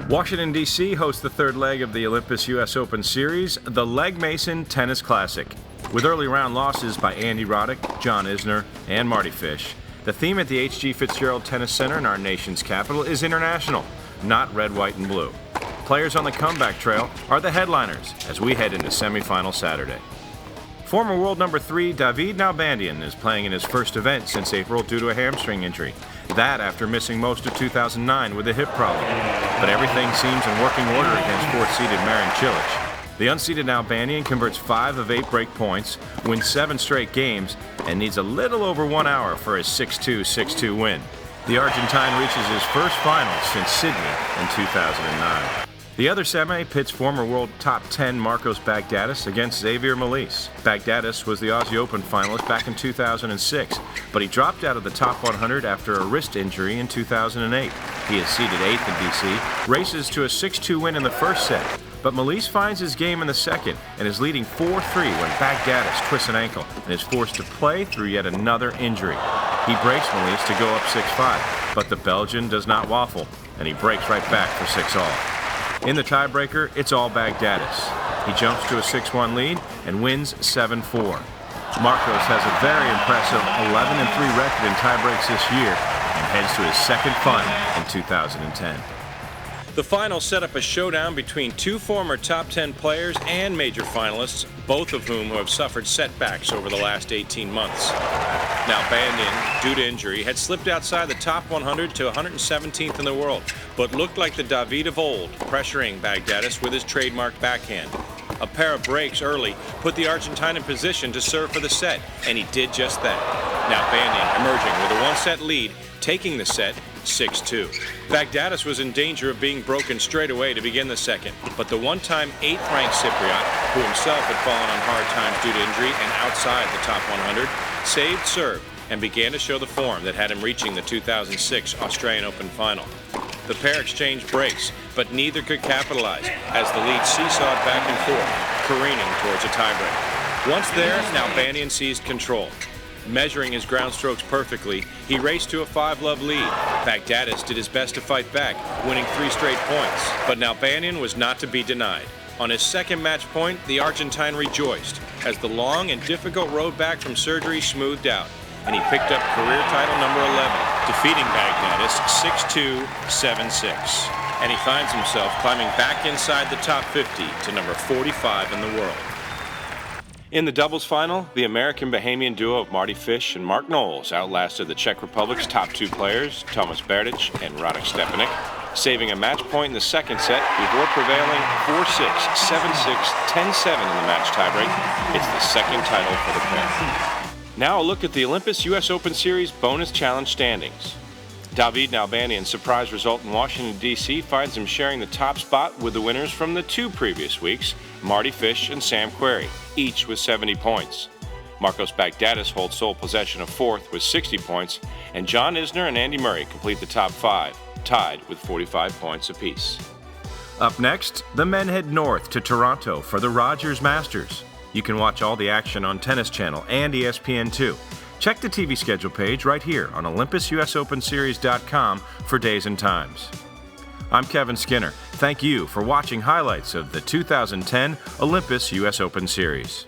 Washington, D.C. hosts the third leg of the Olympus U.S. Open Series, the Legg Mason Tennis Classic. With early round losses by Andy Roddick, John Isner, and Marty Fish, the theme at the H.G. Fitzgerald Tennis Center in our nation's capital is international, not red, white, and blue. Players on the comeback trail are the headliners as we head into semifinal Saturday. Former world number 3 David Nalbandian is playing in his first event since April due to a hamstring injury. That after missing most of 2009 with a hip problem. But everything seems in working order against fourth-seeded Marin Cilic. The unseeded Nalbandian converts 5 of 8 break points, wins 7 straight games, and needs a little over 1 hour for his 6-2, 6-2 win. The Argentine reaches his first final since Sydney in 2009. The other semi pits former world top 10 Marcos Baghdatis against Xavier Malisse. Baghdatis was the Aussie Open finalist back in 2006, but he dropped out of the top 100 after a wrist injury in 2008. He is seeded 8th in D.C., races to a 6-2 win in the first set, but Malisse finds his game in the second and is leading 4-3 when Baghdatis twists an ankle and is forced to play through yet another injury. He breaks Malisse to go up 6-5, but the Belgian does not waffle, and he breaks right back for 6-all. In the tiebreaker, it's all Baghdatis. He jumps to a 6-1 lead and wins 7-4. Marcos has a very impressive 11-3 record in tiebreaks this year and heads to his second final in 2010. The final set up a showdown between 2 former top 10 players and major finalists, both of whom have suffered setbacks over the last 18 months. Nalbandian, due to injury, had slipped outside the top 100 to 117th in the world, but looked like the David of old, pressuring Baghdatis with his trademark backhand. A pair of breaks early put the Argentine in position to serve for the set, and he did just that. Nalbandian emerging with a 1-set lead, taking the set 6-2. Baghdatis was in danger of being broken straight away to begin the second, but the one-time 8th-ranked Cypriot, who himself had fallen on hard times due to injury and outside the top 100, saved serve and began to show the form that had him reaching the 2006 Australian Open final. The pair exchanged breaks, but neither could capitalize as the lead seesawed back and forth, careening towards a tiebreak. Once there, Nalbandian seized control. Measuring his ground strokes perfectly, he raced to a 5-love lead. Baghdatis did his best to fight back, winning 3 straight points, but Nalbandian was not to be denied. On his second match point, the Argentine rejoiced as the long and difficult road back from surgery smoothed out, and he picked up career title number 11, defeating Baghdatis 6-2, 7-6. And he finds himself climbing back inside the top 50 to number 45 in the world. In the doubles final, the American-Bahamian duo of Marty Fish and Mark Knowles outlasted the Czech Republic's top 2 players, Tomas Berdych and Radek Stepanek, saving a match point in the second set before prevailing 4-6, 7-6, 10-7 in the match tiebreak. It's the second title for the pair. Now a look at the Olympus U.S. Open Series bonus challenge standings. David Nalbandian's surprise result in Washington, D.C. finds him sharing the top spot with the winners from the 2 previous weeks, Marty Fish and Sam Querrey, each with 70 points. Marcos Baghdatis holds sole possession of 4th with 60 points, and John Isner and Andy Murray complete the top 5, tied with 45 points apiece. Up next, the men head north to Toronto for the Rogers Masters. You can watch all the action on Tennis Channel and ESPN2. Check the TV schedule page right here on OlympusUSOpenSeries.com for days and times. I'm Kevin Skinner. Thank you for watching highlights of the 2010 Olympus U.S. Open Series.